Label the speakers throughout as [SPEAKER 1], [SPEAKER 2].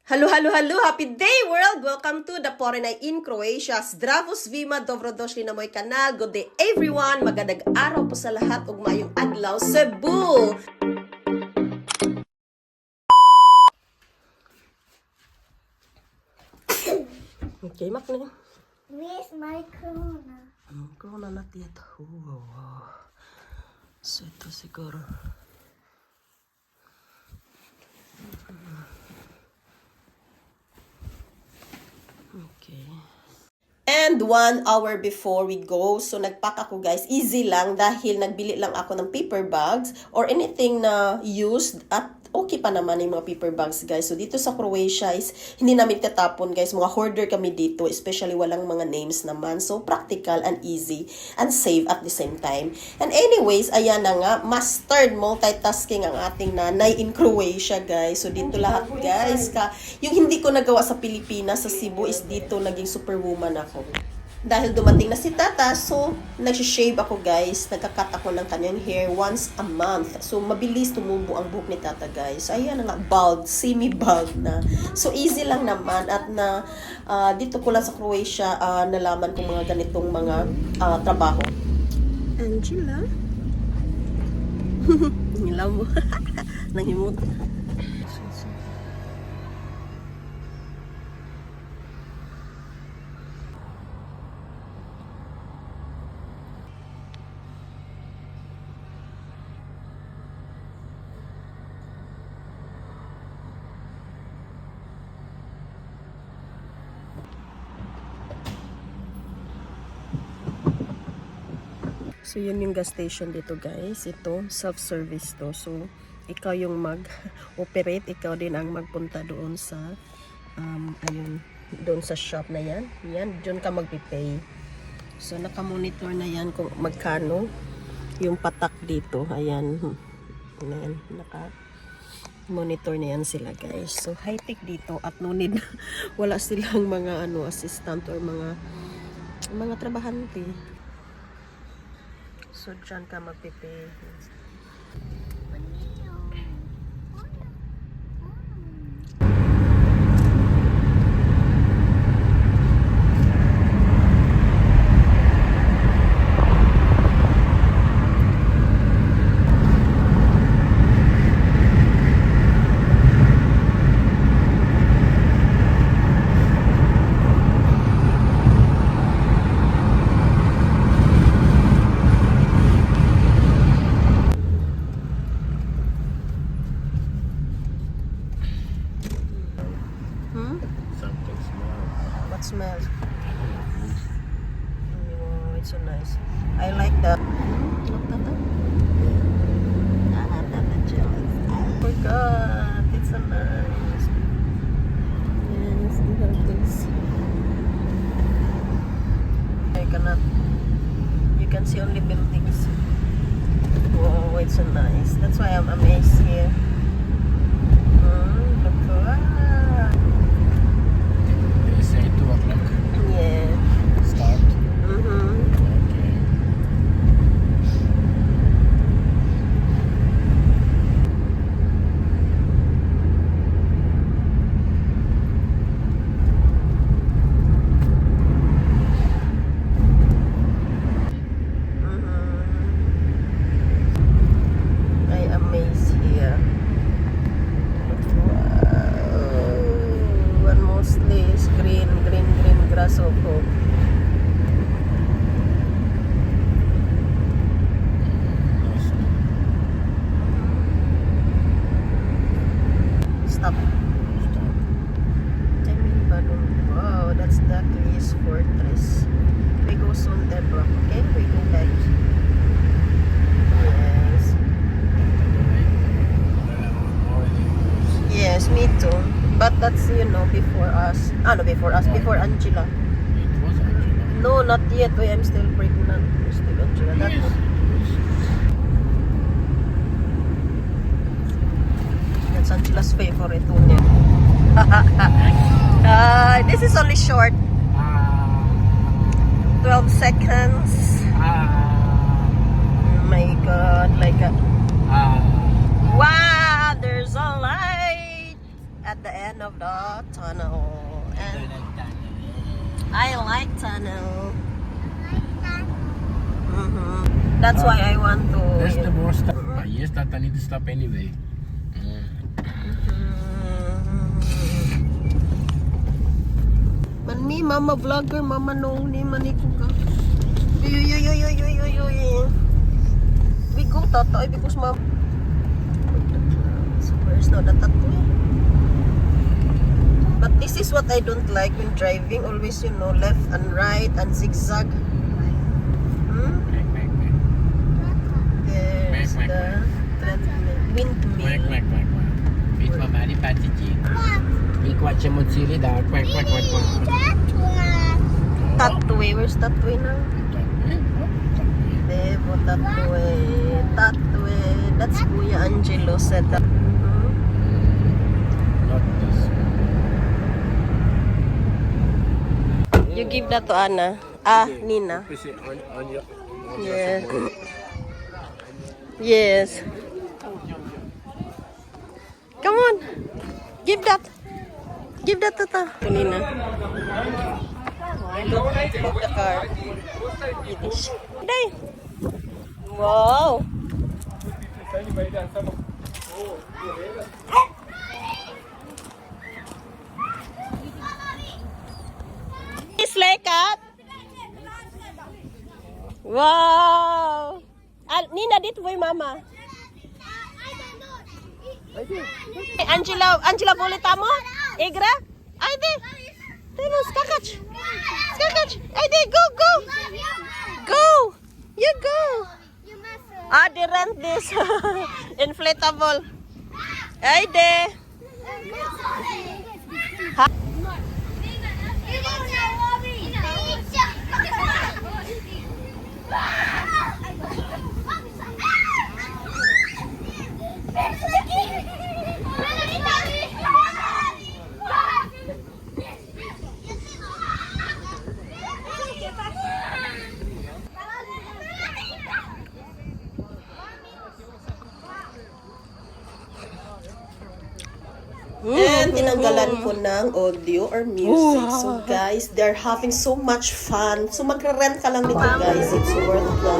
[SPEAKER 1] Hello, hello, hello! Happy day, world! Welcome to the Foreign in Croatia. Zdravo svima, dobrodošli na moj kanal. Good day, everyone! Magandang araw po sa lahat. Ug mayong adlaw, Cebu! Okay, mak na.
[SPEAKER 2] Where's my corona?
[SPEAKER 1] Corona na tiyat. So, ito siguro. Okay. And 1 hour before we go, so nagpack ako guys, easy lang dahil nagbili lang ako ng paper bags or anything na used at okay pa naman yung mga paper bags guys. So dito sa Croatia is hindi namin tatapon guys, mga hoarder kami dito, especially walang mga names naman. So practical and easy and safe at the same time. And anyways, ayan na nga, mastered multitasking ang ating nanay in Croatia guys. So dito lahat guys, yung hindi ko nagawa sa Pilipinas, sa Cebu is dito naging superwoman ako. Dahil dumating na si Tata, so nag-shave ako guys. Nagka-cut ako ng kanyang hair once a month. So mabilis tumubo ang buhok ni Tata guys. Ayan na nga, bald, semi-bald na. So easy lang naman at na dito ko lang sa Croatia nalaman kong mga ganitong mga trabaho. Angela? Nilaw mo. Nangimot. So, yun yung gas station dito guys. Ito, self-service to. So, ikaw yung mag-operate. Ikaw din ang magpunta doon sa, ayun, doon sa shop na yan. Yan, doon ka mag-pay. So, naka-monitor na yan kung magkano yung patak dito. Ayan. Ayan, naka-monitor na yan sila guys. So, high-tech dito at no need, wala silang mga assistant or mga trabahante. So, dyan ka magpipay.
[SPEAKER 3] Something smells.
[SPEAKER 1] What smells? Oh, it's so nice. I like that. Oh my god, it's so nice. Yes, we have this. You can see only buildings. Wow, it's so nice. That's why I'm amazed here. Look for
[SPEAKER 3] They say 2 o'clock
[SPEAKER 1] yeah.
[SPEAKER 3] start.
[SPEAKER 1] Mm-hmm.
[SPEAKER 3] Okay.
[SPEAKER 1] I amaze here. Wow. And mostly is green grass of hope. Stop. I mean, Balloon. Wow, that's the Cleese Fortress. We go soon there, bro. Okay, we go back. Yes. Yes, me too. But that's, before us. Before Angela.
[SPEAKER 3] It was Angela.
[SPEAKER 1] No, not yet. I'm still pregnant. Still Angela. That
[SPEAKER 3] Yes.
[SPEAKER 1] That's Angela's favorite one. This is only short. 12 seconds. Oh my god, like a... Wow, there's a light at the end of the tunnel. And I like tunnel. That's why I want to.
[SPEAKER 3] There's the more stuff. Yes, that I need to stop anyway.
[SPEAKER 1] Man mi mama vlogger, mama no ni maniko ka. Bigo tata ay because mom. So where's now the tattoo? But this is what I don't like when driving. Always, you know, left and right and zigzag. There's the windmill.
[SPEAKER 3] Bit mamali pati Jean. Big watch mo sili da. Quack.
[SPEAKER 1] Tatooy, where's Tatooy now? Devo Tatooy. That's Kuya Angelo said that.
[SPEAKER 3] Not this.
[SPEAKER 1] You give that to Anna. Nina.
[SPEAKER 3] On your.
[SPEAKER 1] Yes. Yes. Come on. Give that. Give that to Nina. Look the car. Yiddish. Day. Wow. Sleigh cat. Wow. Nina, dito boy mama. Angela, bolita mo? Igra? Ay, di. Tino, skakach. Ay, di, go. Go. You go. They rent this. Inflatable. Ay, di. And tinanggalan ko ng audio or music. So guys, they're having so much fun. So magre-rent ka lang nito guys. It's worth the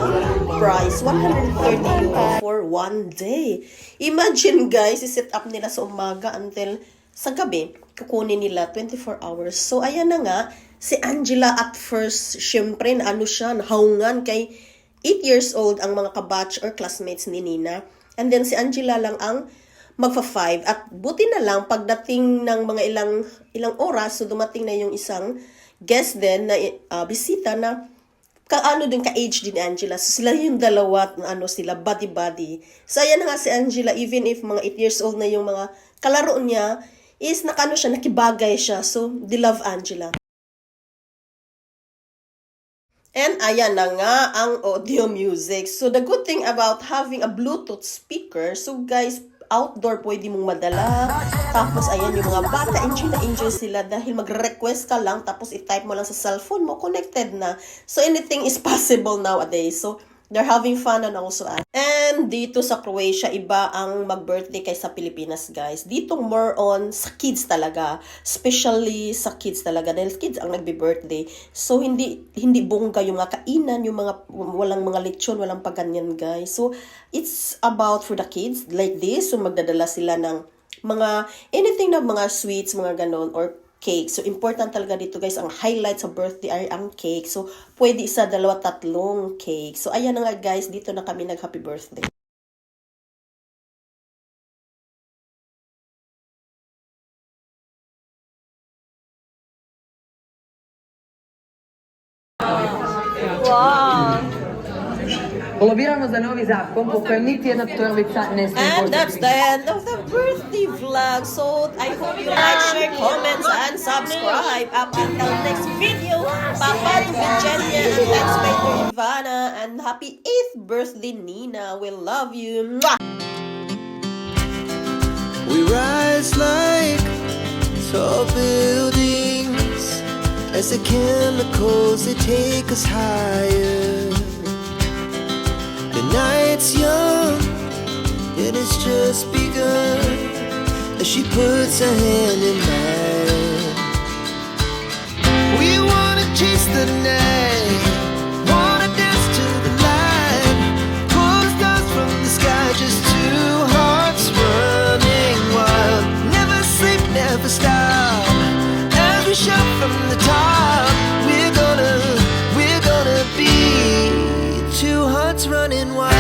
[SPEAKER 1] price. 130 euro for one day. Imagine guys, i-set up nila sa umaga until sa gabi. Kukunin nila 24 hours. So ayan na nga, si Angela at first, syempre na ano siya, nahaungan kay 8 years old ang mga kabatch or classmates ni Nina. And then si Angela lang ang magfa-5 at buti na lang pagdating ng mga ilang oras so dumating na yung isang guest din na bisita na kaano din ka-age din Angela. So sila yung dalawa sila buddy. So ayan na nga si Angela, even if mga 8 years old na yung mga kalaro niya is nakibagay siya. So they love Angela. And ayan na nga ang audio music. So the good thing about having a Bluetooth speaker, so guys, outdoor pwede mong madala. Tapos ayan yung mga bata, enjoy sila dahil mag-request ka lang tapos i-type mo lang sa cellphone mo, connected na. So anything is possible nowadays. So they're having fun and also and dito sa Croatia, iba ang mag-birthday kaysa Pilipinas guys. Dito more on sa kids talaga. Especially sa kids talaga dahil kids ang nagbe-birthday. So hindi bongga yung mga kainan, yung mga walang mga lechon, walang pagganyan guys. So it's about for the kids like this. So magdadala sila ng mga anything na mga sweets, mga ganon or cake. So, important talaga dito guys, ang highlight sa birthday ay ang cake. So, pwede isa, dalawa, tatlong cake. So, ayan na nga guys, dito na kami nag-happy birthday. Wow!
[SPEAKER 4] Lobiramo za novi zakon po kojem niti jedna torbica ne smije
[SPEAKER 1] And that's
[SPEAKER 4] postići.
[SPEAKER 1] the end of the birthday vlog. So, I hope you like, share, comments, and subscribe. Up until next video. Papa to Virginia and thanks by to Ivana. And happy 8th birthday, Nina. We love you. Mwah!
[SPEAKER 5] We rise like tall buildings as the chemicals they take us higher. The night's young and it's just begun. A as she puts her hand in mine. We wanna chase the night, wanna dance to the light, pull the stars from the sky, just two hearts running wild. Never sleep, never stop, as we shout from the top. We're gonna be two hearts running wild.